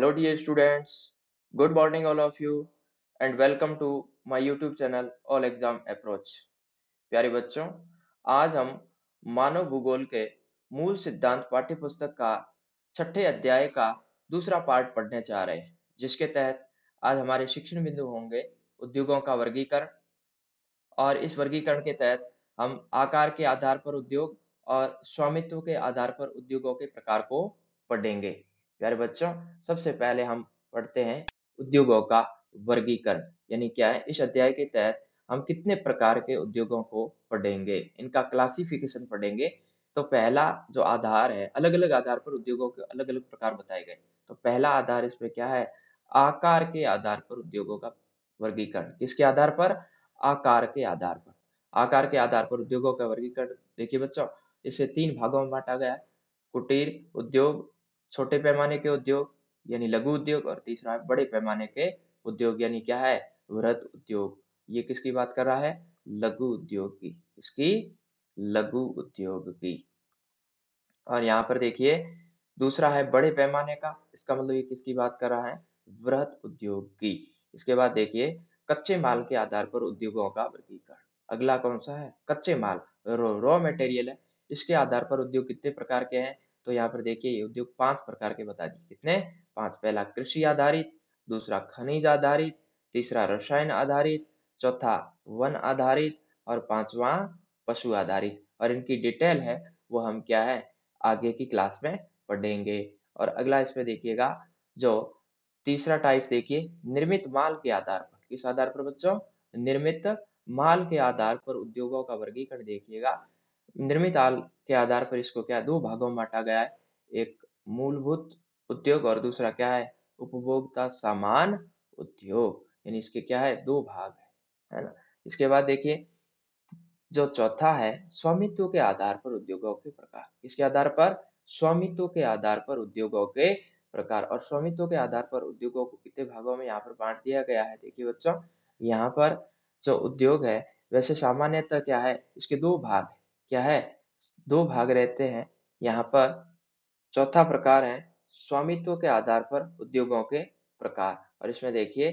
Hello dear students, good morning all of you and welcome to my YouTube channel All Exam Approach। प्यारे बच्चों, आज हम मानव भूगोल के मूल सिद्धांत पाठ्य पुस्तक का छठे अध्याय का दूसरा पार्ट पढ़ने जा रहे हैं, जिसके तहत आज हमारे शिक्षण बिंदु होंगे उद्योगों का वर्गीकरण। और इस वर्गीकरण के तहत हम आकार के आधार पर उद्योग और स्वामित्व के आधार पर उद्योगों के प्रकार को पढ़ेंगे। प्यारे बच्चों, सबसे पहले हम पढ़ते हैं उद्योगों का वर्गीकरण, यानी क्या है। इस अध्याय के तहत हम कितने प्रकार के उद्योगों को पढ़ेंगे, इनका क्लासिफिकेशन पढ़ेंगे। तो पहला जो आधार है, अलग अलग आधार पर उद्योगों के अलग अलग प्रकार बताए गए। तो पहला आधार इसमें क्या है, आकार के आधार पर उद्योगों का वर्गीकरण। किसके आधार पर? आकार के आधार पर। आकार के आधार पर उद्योगों का वर्गीकरण देखिए बच्चों, इसे तीन भागों में बांटा गया है। कुटीर उद्योग, छोटे पैमाने के उद्योग यानी लघु उद्योग, और तीसरा है बड़े पैमाने के उद्योग यानी क्या है, वृहत उद्योग। ये किसकी बात कर रहा है? लघु उद्योग की। इसकी लघु उद्योग की। और यहाँ पर देखिए दूसरा है बड़े पैमाने का, इसका मतलब ये किसकी बात कर रहा है? वृहत उद्योग की। इसके बाद देखिए कच्चे माल के आधार पर उद्योगों का वर्गीकरण। अगला कौन सा है? कच्चे माल, रॉ मटेरियल है। इसके आधार पर उद्योग कितने प्रकार के हैं? तो यहाँ पर देखिए ये उद्योग 5 प्रकार के बता दिए। कितने? 5। पहला कृषि आधारित, दूसरा खनिज आधारित, तीसरा रसायन आधारित, चौथा वन आधारित और पांचवा पशु आधारित। और इनकी डिटेल है वो हम क्या है आगे की क्लास में पढ़ेंगे। और अगला इसमें देखिएगा जो तीसरा टाइप देखिए, निर्मित माल के आधार पर। किस आधार पर बच्चों? निर्मित माल के आधार पर उद्योगों का वर्गीकरण देखिएगा। निर्मित माल के आधार पर इसको क्या दो भागों में बांटा गया है, एक मूलभूत उद्योग और दूसरा क्या है, उपभोक्ता सामान उद्योग। यानी इसके क्या है, दो भाग है ना। इसके बाद देखिए जो चौथा है स्वामित्व के आधार पर उद्योगों के प्रकार। किसके आधार पर? स्वामित्व के आधार पर उद्योगों के प्रकार। और स्वामित्व के आधार पर उद्योगों को कितने भागों में यहाँ पर बांट दिया गया है? देखिए बच्चों, यहाँ पर जो उद्योग है वैसे सामान्यतः क्या है, इसके दो भाग है। क्या है? दो भाग रहते हैं यहाँ पर। चौथा प्रकार है स्वामित्व के आधार पर उद्योगों के प्रकार। और इसमें देखिए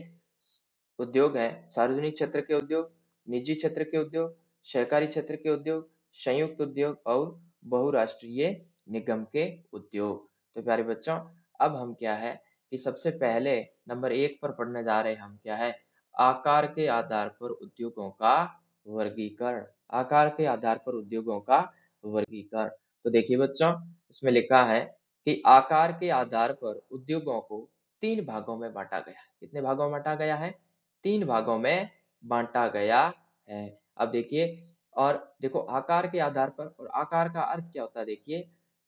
उद्योग है सार्वजनिक क्षेत्र के उद्योग, निजी क्षेत्र के उद्योग, सहकारी क्षेत्र के उद्योग, संयुक्त उद्योग और बहुराष्ट्रीय निगम के उद्योग। तो प्यारे बच्चों, अब हम क्या है कि सबसे पहले नंबर 1 पर पढ़ने जा रहे हैं हम क्या है, आकार के आधार पर उद्योगों का वर्गीकरण। आकार के आधार पर उद्योगों का वर्गीकरण। तो देखिए बच्चों, इसमें लिखा है कि आकार के आधार पर उद्योगों को 3 भागों में बांटा गया है। कितने भागों में बांटा गया है? 3 भागों में बांटा गया है। अब देखिए, और देखो आकार के आधार पर, और आकार का अर्थ क्या होता है देखिए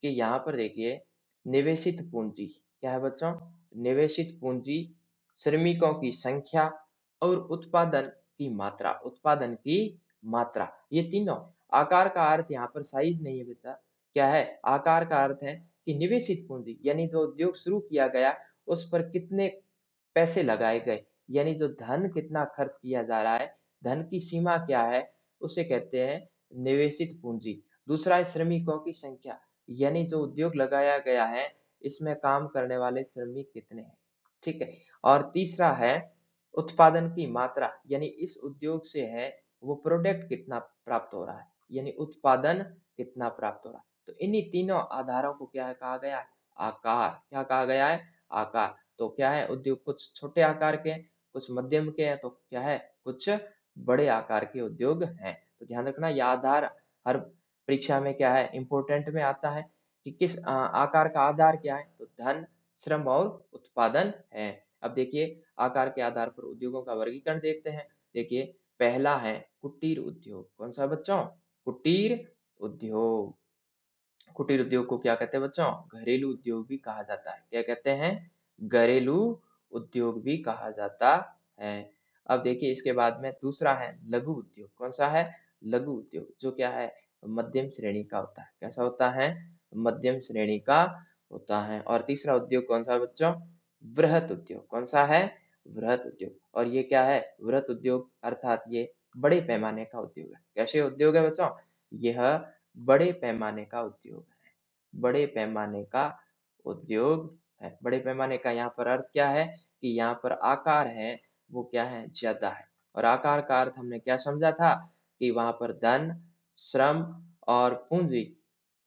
कि यहाँ पर देखिए निवेशित पूंजी। क्या है बच्चों? निवेशित पूंजी, श्रमिकों की संख्या और उत्पादन की मात्रा। उत्पादन की मात्रा, ये तीनों। आकार का अर्थ यहाँ पर साइज नहीं है बेटा। क्या है? आकार का अर्थ है कि निवेशित पूंजी यानी जो उद्योग शुरू किया गया उस पर कितने पैसे लगाए गए, यानी जो धन कितना खर्च किया जा रहा है, धन की सीमा क्या है, उसे कहते हैं निवेशित पूंजी। दूसरा है श्रमिकों की संख्या, यानी जो उद्योग लगाया गया है इसमें काम करने वाले श्रमिक कितने हैं। ठीक है। और तीसरा है उत्पादन की मात्रा, यानी इस उद्योग से है वो प्रोडक्ट कितना प्राप्त हो रहा है, यानी उत्पादन कितना प्राप्त हो रहा है। तो इन्हीं तीनों आधारों को क्या कहा गया है? आकार। क्या कहा गया है? आकार। तो क्या है, उद्योग कुछ छोटे आकार के हैं, कुछ मध्यम के हैं, तो क्या है, कुछ बड़े आकार के उद्योग हैं। तो ध्यान रखना यह आधार हर परीक्षा में क्या है, इंपॉर्टेंट में आता है कि किस आकार का आधार क्या है, तो धन, श्रम और उत्पादन है। अब देखिए आकार के आधार पर उद्योगों का वर्गीकरण देखते हैं। देखिए पहला है कुटीर उद्योग। कौन सा बच्चों? कुटीर उद्योग। कुटीर उद्योग को क्या कहते हैं बच्चों? घरेलू उद्योग भी कहा जाता है। क्या कहते हैं? घरेलू उद्योग भी कहा जाता है। अब देखिए इसके बाद में दूसरा है लघु उद्योग। कौन सा है? लघु उद्योग, जो क्या है, मध्यम श्रेणी का होता है। कैसा होता है? मध्यम श्रेणी का होता है। और तीसरा उद्योग कौन सा है बच्चों? वृहत उद्योग। कौन सा है? वृहत उद्योग। और ये क्या है? वृहत उद्योग अर्थात ये बड़े पैमाने का उद्योग है। कैसे उद्योग है बच्चों? यह बड़े पैमाने का उद्योग है। बड़े पैमाने का उद्योग है। बड़े पैमाने का यहाँ पर अर्थ क्या है कि यहाँ पर आकार है वो क्या है, ज्यादा है। और आकार का अर्थ हमने क्या समझा था कि वहां पर धन, श्रम और पूंजी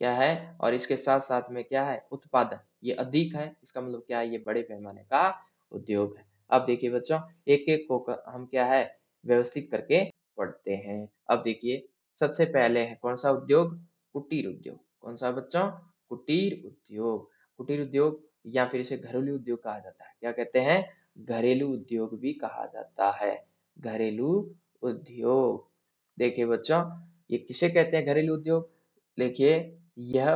क्या है, और इसके साथ साथ में क्या है, उत्पादन, ये अधिक है। इसका मतलब क्या है, ये बड़े पैमाने का उद्योग है। अब देखिए बच्चों, एक एक को हम क्या है, व्यवस्थित करके पढ़ते हैं। अब देखिए, सबसे पहले है कौन सा उद्योग, कुटीर उद्योग। कौन सा बच्चों, कुटीर उद्योग। कुटीर उद्योग या फिर इसे घरेलू उद्योग कहा जाता है। क्या कहते हैं, घरेलू उद्योग भी कहा जाता है। घरेलू उद्योग। देखिए बच्चों, ये किसे कहते हैं घरेलू उद्योग। देखिए, यह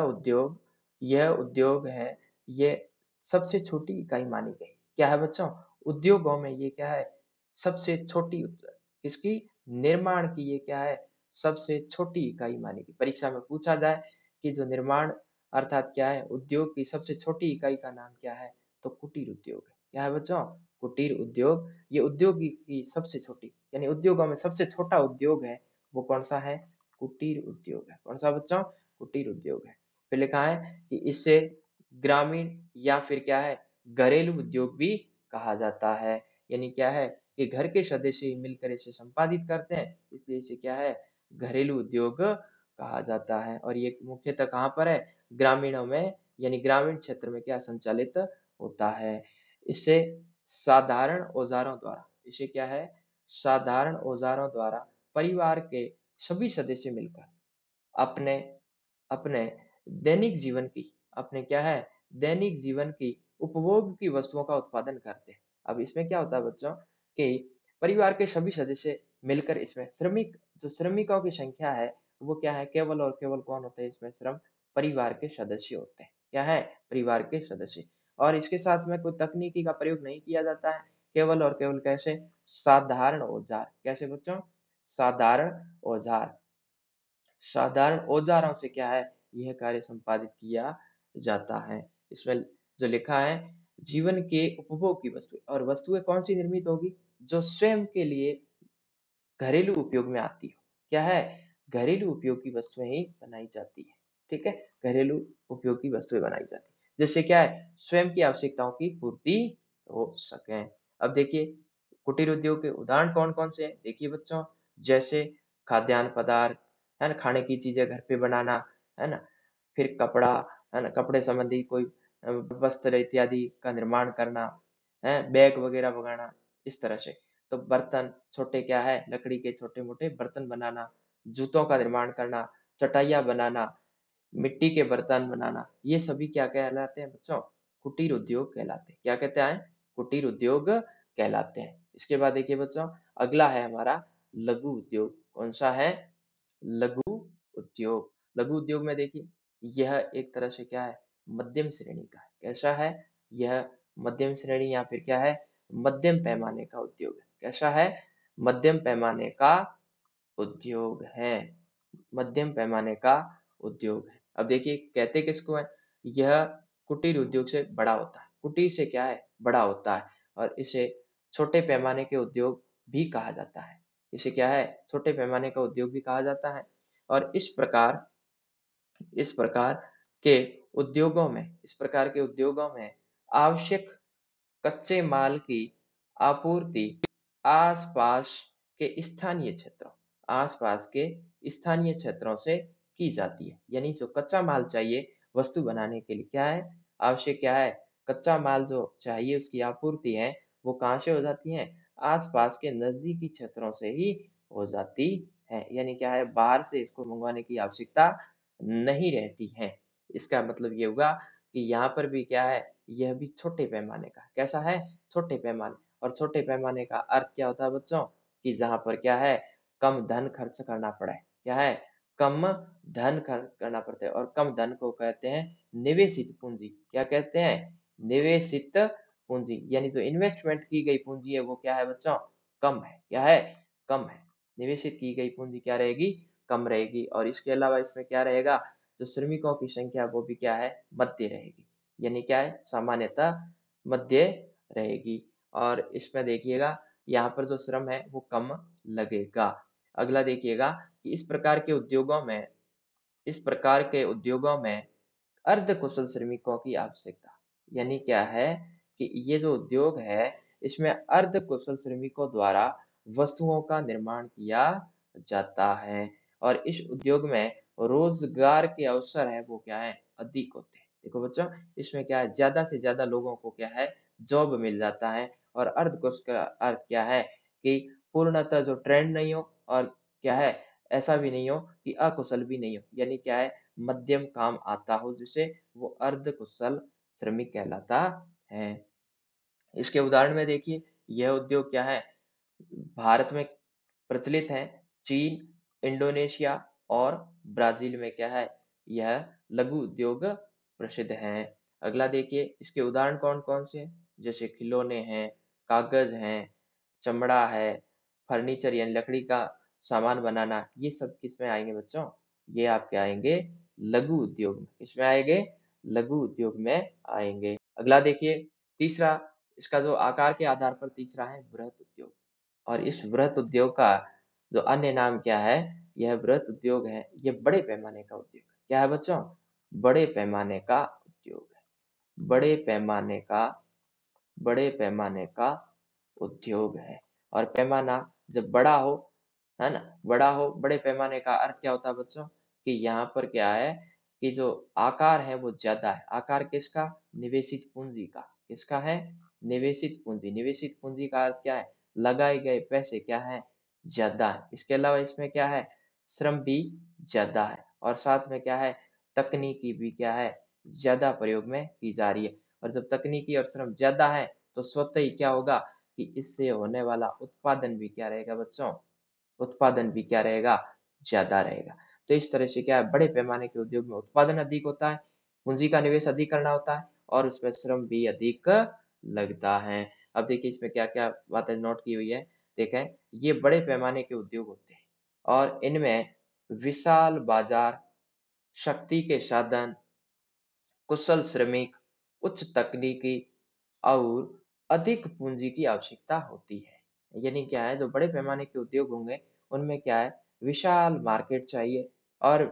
उद्योग है, ये सबसे छोटी इकाई मानी गई। क्या है बच्चों, उद्योगों में ये क्या है, सबसे छोटी इसकी निर्माण की ये क्या है, सबसे छोटी इकाई मानी गई। परीक्षा में पूछा जाए कि जो निर्माण अर्थात क्या है, उद्योग की सबसे छोटी इकाई का नाम क्या है, तो कुटीर उद्योग है। क्या है बच्चों, कुटीर उद्योग। ये उद्योग की सबसे छोटी, यानी उद्योगों में सबसे छोटा उद्योग है, वो कौन सा है, कुटीर उद्योग है। कौन सा बच्चों, कुटीर उद्योग है। फिर लिखा है कि इससे ग्रामीण या फिर क्या है, घरेलू उद्योग भी कहा जाता है। यानी क्या है कि घर के सदस्य ही मिलकर इसे संपादित करते हैं, इसलिए इसे क्या है, घरेलू उद्योग कहा जाता है। और ये मुख्यतः कहाँ पर है, ग्रामीणों में, यानी ग्रामीण क्षेत्र में क्या संचालित होता है। इससे साधारण औजारों द्वारा, इसे क्या है, साधारण औजारों द्वारा परिवार के सभी सदस्य मिलकर अपने अपने दैनिक जीवन की, अपने क्या है, दैनिक जीवन की उपभोग की वस्तुओं का उत्पादन करते हैं। अब इसमें क्या होता है बच्चों कि परिवार के सभी सदस्य मिलकर इसमें श्रमिक, जो श्रमिकों की संख्या है वो क्या है, केवल और केवल कौन होते हैं इसमें, श्रम परिवार के सदस्य होते हैं। क्या है, परिवार के सदस्य। और इसके साथ में कोई तकनीकी का प्रयोग नहीं किया जाता है, केवल और केवल कैसे, साधारण औजार। कैसे बच्चों, साधारण औजार। साधारण औजारों से क्या है, यह कार्य संपादित किया जाता है। इसमें जो लिखा है, जीवन के उपभोग की वस्तु, और वस्तुएं कौन सी निर्मित होगी, जो स्वयं के लिए घरेलू उपयोग में आती हो। क्या है, घरेलू उपयोग की वस्तुएं ही बनाई जाती है। ठीक है, घरेलू उपयोग की वस्तुएं बनाई जाती है, जिससे क्या है, स्वयं की आवश्यकताओं की पूर्ति हो सके। अब देखिए, कुटीर उद्योग के उदाहरण कौन कौन से हैं, देखिए बच्चों, जैसे खाद्यान्न पदार्थ, है ना, खाने की चीजें घर पे बनाना, है ना, फिर कपड़ा, है ना, कपड़े संबंधी कोई वस्त्र इत्यादि का निर्माण करना, है, बैग वगैरह बनाना, इस तरह से। तो बर्तन, छोटे क्या है, लकड़ी के छोटे मोटे बर्तन बनाना, जूतों का निर्माण करना, चटाइयाँ बनाना, मिट्टी के बर्तन बनाना, ये सभी क्या कहलाते हैं बच्चों, कुटीर उद्योग कहलाते हैं। क्या कहते हैं, कुटीर उद्योग कहलाते हैं। इसके बाद देखिए बच्चों, अगला है हमारा लघु उद्योग। कौन सा है, लघु उद्योग। लघु उद्योग में देखिए, यह एक तरह से क्या है, मध्यम श्रेणी का है। कैसा है, यह मध्यम श्रेणी या फिर क्या है, मध्यम पैमाने का उद्योग है। कैसा है, मध्यम पैमाने का उद्योग है। मध्यम पैमाने का उद्योग है। अब देखिए, कहते किसको है, यह कुटीर उद्योग से बड़ा होता है। कुटीर से क्या है, बड़ा होता है। और इसे छोटे पैमाने के उद्योग भी कहा जाता है। इसे क्या है, छोटे पैमाने का उद्योग भी कहा जाता है। और इस प्रकार के इस प्रकार के उद्योगों में आवश्यक कच्चे माल की आपूर्ति आसपास आसपास के स्थानीय क्षेत्रों से की जाती है। यानी जो कच्चा माल चाहिए वस्तु बनाने के लिए, क्या है, आवश्यक क्या है, कच्चा माल जो चाहिए उसकी आपूर्ति है, वो कहाँ से हो जाती है, आसपास के नजदीकी क्षेत्रों से ही हो जाती है। यानी क्या है, बाहर से इसको मंगवाने की आवश्यकता नहीं रहती है। इसका मतलब ये हुआ कि यहाँ पर भी क्या है, यह भी छोटे पैमाने का, कैसा है, छोटे पैमाने। और छोटे पैमाने का अर्थ क्या होता है बच्चों, कि जहाँ पर क्या है, कम धन खर्च करना पड़े। क्या है, कम धन खर्च करना पड़ता है। और कम धन को कहते हैं निवेशित पूंजी। क्या कहते हैं, निवेशित पूंजी। यानी जो इन्वेस्टमेंट की गई पूंजी है वो क्या है बच्चों, कम है। क्या है, कम है। निवेशित की गई पूंजी क्या रहेगी, कम रहेगी। और इसके अलावा इसमें क्या रहेगा, जो श्रमिकों की संख्या वो भी क्या है, मध्य रहेगी। यानी क्या है, सामान्यतः मध्य रहेगी। और इसमें देखिएगा, यहाँ पर जो श्रम है वो कम लगेगा। अगला देखिएगा कि इस प्रकार के उद्योगों में अर्ध कुशल श्रमिकों की आवश्यकता। यानी क्या है कि ये जो उद्योग है इसमें अर्ध कुशल श्रमिकों द्वारा वस्तुओं का निर्माण किया जाता है और इस उद्योग में रोजगार के अवसर है वो क्या है अधिक होते हैं। देखो बच्चों, इसमें क्या है ज्यादा से ज्यादा लोगों को क्या है जॉब मिल जाता है और अर्ध कुशल का अर्थ क्या है कि पूर्णतः जो ट्रेंड नहीं हो और क्या है ऐसा भी नहीं हो कि अकुशल भी नहीं हो, यानी क्या है मध्यम काम आता हो जिसे वो अर्ध कुशल श्रमिक कहलाता है। इसके उदाहरण में देखिए, यह उद्योग क्या है भारत में प्रचलित है, चीन, इंडोनेशिया और ब्राजील में क्या है यह लघु उद्योग प्रसिद्ध है। अगला देखिए, इसके उदाहरण कौन कौन से हैं, जैसे खिलौने हैं, कागज हैं, चमड़ा है, फर्नीचर यानी लकड़ी का सामान बनाना, ये सब किसमें आएंगे बच्चों, ये आपके आएंगे लघु उद्योग में। किसमें आएंगे, लघु उद्योग में आएंगे। अगला देखिए, तीसरा, इसका जो आकार के आधार पर तीसरा है बृहत उद्योग और इस बृहत उद्योग का जो अन्य नाम क्या है, यह बृहत उद्योग है, यह बड़े पैमाने का उद्योग है। क्या है बच्चों, बड़े पैमाने का उद्योग है। बड़े पैमाने का उद्योग है और पैमाना जब बड़ा हो, है ना, बड़ा हो, बड़े पैमाने का अर्थ क्या होता है बच्चों कि यहाँ पर क्या है कि जो आकार है वो ज्यादा है। आकार किसका, निवेशित पूंजी का। किसका है, निवेशित पूंजी। निवेशित पूंजी का अर्थ क्या है, लगाए गए पैसे क्या है ज्यादा है। इसके अलावा इसमें क्या है, श्रम भी ज्यादा है और साथ में क्या है तकनीकी भी क्या है ज्यादा प्रयोग में की जा रही है। और जब तकनीकी और श्रम ज्यादा है तो स्वतः ही क्या होगा कि इससे होने वाला उत्पादन भी क्या रहेगा बच्चों, उत्पादन भी क्या रहेगा, ज्यादा रहेगा। तो इस तरह से क्या है बड़े पैमाने के उद्योग में उत्पादन अधिक होता है, पूंजी का निवेश अधिक करना होता है और उसमें श्रम भी अधिक लगता है। अब देखिए इसमें क्या क्या बातें नोट की हुई है, देखें, ये बड़े पैमाने के उद्योग होते हैं और इनमें विशाल बाजार, शक्ति के साधन, कुशल श्रमिक, उच्च तकनीकी और अधिक पूंजी की आवश्यकता होती है। यानी क्या है, जो बड़े पैमाने के उद्योग होंगे उनमें क्या है विशाल मार्केट चाहिए और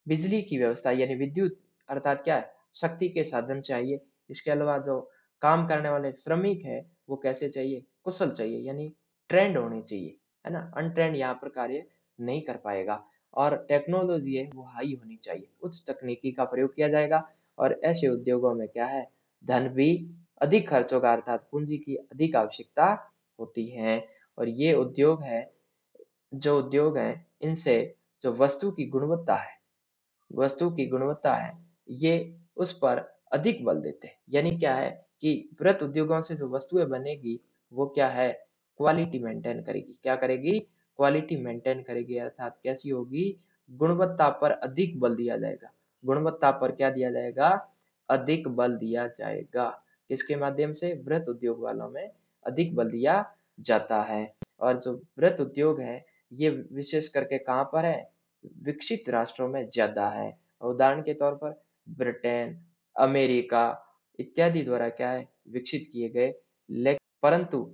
बिजली की व्यवस्था यानी विद्युत अर्थात क्या है शक्ति के साधन चाहिए। इसके अलावा जो काम करने वाले श्रमिक है वो कैसे चाहिए, कुशल चाहिए, यानी ट्रेंड होने चाहिए, है ना, अनट्रेंड यहाँ पर कार्य नहीं कर पाएगा। और टेक्नोलॉजी है वो हाई होनी चाहिए, उच्च तकनीकी का प्रयोग किया जाएगा और ऐसे उद्योगों में क्या है धन भी अधिक खर्च होगा अर्थात पूंजी की अधिक आवश्यकता होती है। और ये उद्योग है, जो उद्योग है इनसे जो वस्तु की गुणवत्ता है ये उस पर अधिक बल देते हैं। यानी क्या है कि बृहत उद्योगों से जो वस्तुएं बनेगी वो क्या है क्वालिटी मेंटेन करेगी। क्या करेगी, क्वालिटी मेंटेन करेगी अर्थात कैसी होगी, गुणवत्ता पर अधिक बल दिया जाएगा। गुणवत्ता पर क्या दिया जाएगा, अधिक बल दिया जाएगा। किसके माध्यम से, बृहत उद्योग वालों में अधिक बल दिया जाता है। और जो बृहत उद्योग है ये विशेष करके कहाँ पर है, विकसित राष्ट्रों में ज्यादा है। उदाहरण के तौर पर ब्रिटेन, अमेरिका इत्यादि द्वारा क्या है विकसित किए गए, लेकिन परंतु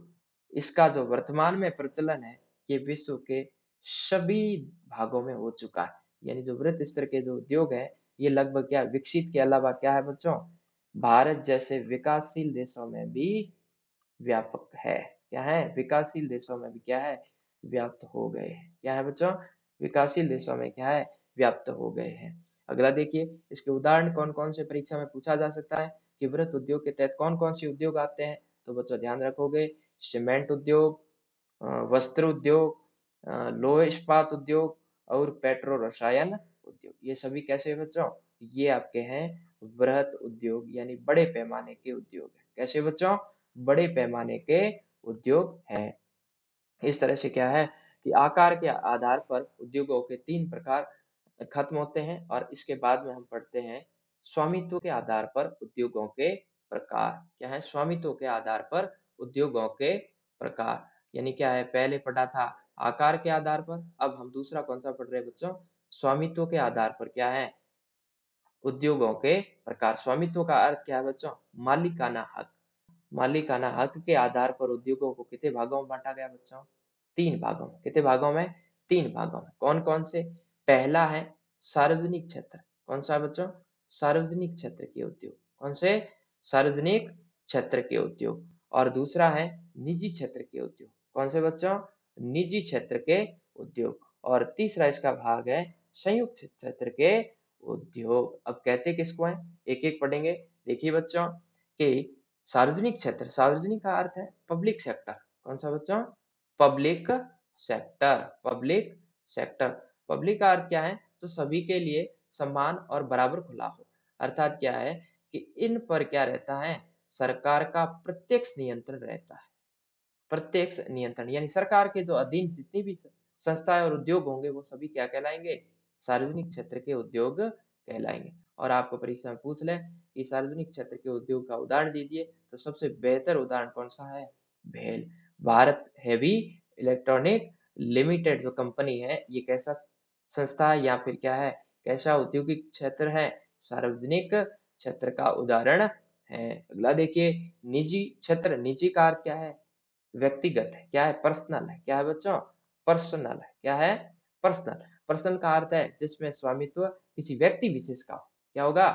इसका जो वर्तमान में प्रचलन है ये विश्व के सभी भागों में हो चुका है। यानी जो वृहत स्तर के जो उद्योग है ये लगभग क्या विकसित के अलावा क्या है बच्चों, भारत जैसे विकासशील देशों में भी व्यापक है। क्या है, विकासशील देशों में भी क्या है व्याप्त हो गए हैं। क्या है बच्चों, विकासशील देशों में क्या है व्याप्त हो गए हैं। अगला देखिए, इसके उदाहरण कौन कौन से परीक्षा में पूछा जा सकता है कि वृहत उद्योग के तहत कौन कौन से उद्योग आते हैं। तो बच्चों ध्यान रखोगे, सीमेंट उद्योग, वस्त्र उद्योग, लोह इस्पात उद्योग और पेट्रो रसायन उद्योग, ये सभी कैसे हैं बच्चों, ये आपके हैं वृहत उद्योग यानी बड़े पैमाने के उद्योग है। कैसे बच्चों, बड़े पैमाने के उद्योग हैं। इस तरह से क्या है कि आकार के आधार पर उद्योगों के तीन प्रकार खत्म होते हैं और इसके बाद में हम पढ़ते हैं स्वामित्व के आधार पर उद्योगों के प्रकार। क्या है, स्वामित्व के आधार पर उद्योगों के प्रकार, यानी क्या है पहले पढ़ा था आकार के आधार पर, अब हम दूसरा कौन सा पढ़ रहे हैं बच्चों, स्वामित्व के आधार पर क्या है उद्योगों के प्रकार। स्वामित्व का अर्थ क्या है बच्चों, मालिकाना हक। मालिकाना हक के आधार पर उद्योगों को कितने भागों में बांटा गया बच्चों, तीन भागों में। कितने भागों में, तीन भागों में। कौन कौन से, पहला है सार्वजनिक क्षेत्र। कौन सा बच्चों, सार्वजनिक क्षेत्र के उद्योग। कौन से, सार्वजनिक क्षेत्र के उद्योग और दूसरा है निजी क्षेत्र के उद्योग। कौन से बच्चों? निजी क्षेत्र के उद्योग। और तीसरा इसका भाग है संयुक्त क्षेत्र के उद्योग। अब कहते किसको है, एक एक पढ़ेंगे। देखिए बच्चों कि सार्वजनिक क्षेत्र, सार्वजनिक का अर्थ है पब्लिक सेक्टर। कौन सा बच्चों? Public sector. Public sector, public का अर्थ क्या है? तो सभी के लिए समान और बराबर खुला हो। अर्थात क्या है कि इन पर क्या रहता है? सरकार का प्रत्यक्ष नियंत्रण रहता है। प्रत्यक्ष नियंत्रण यानी सरकार के जो अधीन जितनी भी संस्थाएं और उद्योग होंगे वो सभी क्या कहलाएंगे? सार्वजनिक क्षेत्र के उद्योग कहलाएंगे। और आपको परीक्षा में पूछ ले कि सार्वजनिक क्षेत्र के उद्योग का उदाहरण दीजिए, तो सबसे बेहतर उदाहरण कौन सा है? भेल। भारत हेवी इलेक्ट्रॉनिक लिमिटेड जो कंपनी है, ये कैसा संस्था है या फिर क्या है, कैसा औद्योगिक क्षेत्र है? सार्वजनिक क्षेत्र का उदाहरण है। अगला देखिए, निजी क्षेत्र। निजी का अर्थ क्या है? व्यक्तिगत है। क्या है? पर्सनल है। क्या है बच्चों? पर्सनल है। क्या है? पर्सनल। पर्सनल का अर्थ है जिसमें स्वामित्व किसी व्यक्ति विशेष का हो। क्या होगा?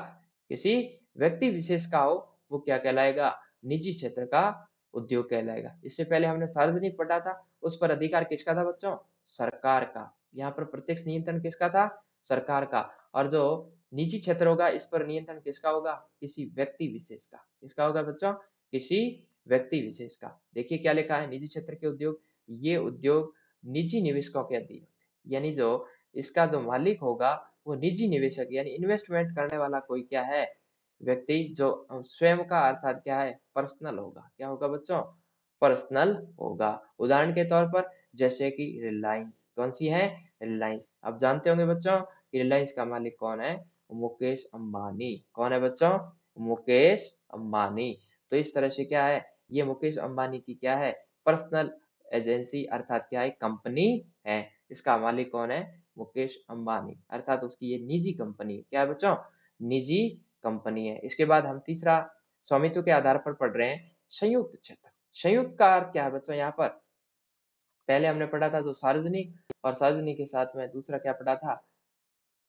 किसी व्यक्ति विशेष का हो, वो क्या कहलाएगा? निजी क्षेत्र का उद्योग कहलाएगा। इससे पहले हमने सार्वजनिक पढ़ा था, उस पर अधिकार किसका था बच्चों? सरकार का। यहाँ पर प्रत्यक्ष नियंत्रण किसका था? सरकार का। और जो निजी क्षेत्र होगा, इस पर नियंत्रण किसका होगा? किसी व्यक्ति विशेष का। किसका होगा बच्चों? किसी व्यक्ति विशेष का। देखिए क्या लिखा है, निजी क्षेत्र के उद्योग, ये उद्योग निजी निवेशकों के अधीन होते हैं। यानी जो इसका जो मालिक होगा वो निजी निवेशक यानी इन्वेस्टमेंट करने वाला कोई क्या है? व्यक्ति, जो स्वयं का अर्थात क्या है? पर्सनल होगा। क्या होगा बच्चों? पर्सनल होगा। उदाहरण के तौर पर जैसे कि रिलायंस। कौन सी है? रिलायंस। आप जानते होंगे बच्चों कि रिलायंस का मालिक कौन है? मुकेश अंबानी। कौन है बच्चों? मुकेश अंबानी। तो इस तरह से क्या है, ये मुकेश अंबानी की क्या है? पर्सनल एजेंसी अर्थात क्या है? कंपनी है। इसका मालिक कौन है? मुकेश अंबानी। अर्थात उसकी ये निजी कंपनी है। क्या है बच्चों? निजी कंपनी है। इसके बाद हम तीसरा स्वामित्व के आधार पर पढ़ रहे हैं, संयुक्त क्षेत्र। संयुक्त का अर्थ क्या है बच्चों? यहाँ पर पहले हमने पढ़ा था जो सार्वजनिक, और सार्वजनिक के साथ में दूसरा क्या पढ़ा था?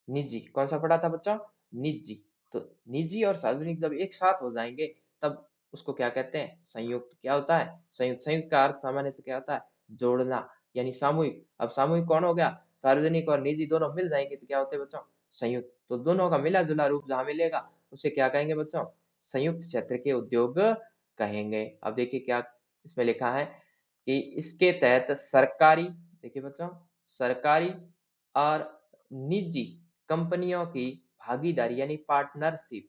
निजी। कौन सा पढ़ा था बच्चों? निजी। तो निजी और सार्वजनिक जब एक साथ हो जाएंगे तब उसको क्या कहते हैं? संयुक्त। क्या होता है? संयुक्त। संयुक्त का अर्थ सामान्यतः क्या होता है? जोड़ना यानी सामूहिक। अब सामूहिक कौन हो गया? सार्वजनिक और निजी दोनों मिल जाएंगे तो क्या होते हैं बच्चों? संयुक्त। तो दोनों का मिला जुला रूप जहां मिलेगा उसे क्या कहेंगे बच्चों? संयुक्त क्षेत्र के उद्योग कहेंगे। अब देखिए क्या इसमें लिखा है कि इसके तहत सरकारी, देखिए बच्चों, सरकारी और निजी कंपनियों की भागीदारी यानी पार्टनरशिप,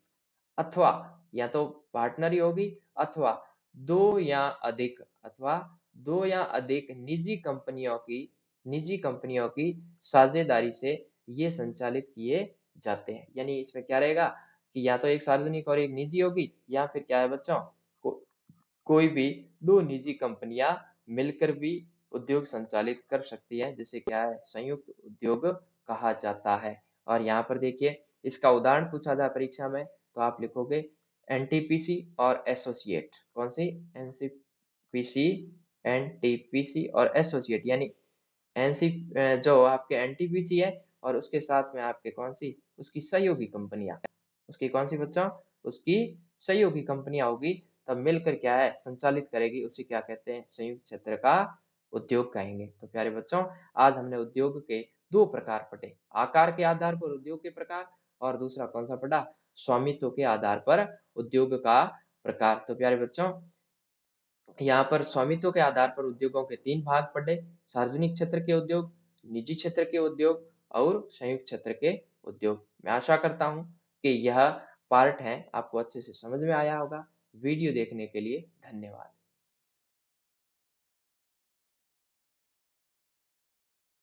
अथवा या तो पार्टनर ही होगी अथवा दो या अधिक, अथवा दो या अधिक निजी कंपनियों की साझेदारी से ये संचालित किए जाते हैं। यानी इसमें क्या रहेगा कि या तो एक सार्वजनिक और एक निजी होगी, या फिर क्या है बच्चों, को, कोई भी दो निजी कंपनियां मिलकर भी उद्योग संचालित कर सकती है, जिसे क्या है? संयुक्त उद्योग कहा जाता है। और यहाँ पर देखिए इसका उदाहरण पूछा जाए परीक्षा में तो आप लिखोगे एनटीपीसी और एसोसिएट। कौन सी? एनसीपीसी, एनटीपीसी और एसोसिएट। यानी एनसी जो आपके एनटीपीसी है और उसके साथ में आपके कौन सी? उसकी सहयोगी कंपनियां। उसकी कौन सी बच्चों? उसकी सहयोगी कंपनियां होगी, तब मिलकर क्या है? संचालित करेगी। उसे क्या कहते हैं? संयुक्त क्षेत्र का उद्योग कहेंगे। तो प्यारे बच्चों, आज हमने उद्योग के दो प्रकार पढ़े, आकार के आधार पर उद्योग के प्रकार, और दूसरा कौन सा पढ़ा? स्वामित्व के आधार पर उद्योग का प्रकार। तो प्यारे बच्चों, यहाँ पर स्वामित्व के आधार पर उद्योगों के तीन भाग पढ़े, सार्वजनिक क्षेत्र के उद्योग, निजी क्षेत्र के उद्योग और संयुक्त क्षेत्र के उद्योग। मैं आशा करता हूँ कि यह पार्ट है आपको अच्छे से समझ में आया होगा। वीडियो देखने के लिए धन्यवाद।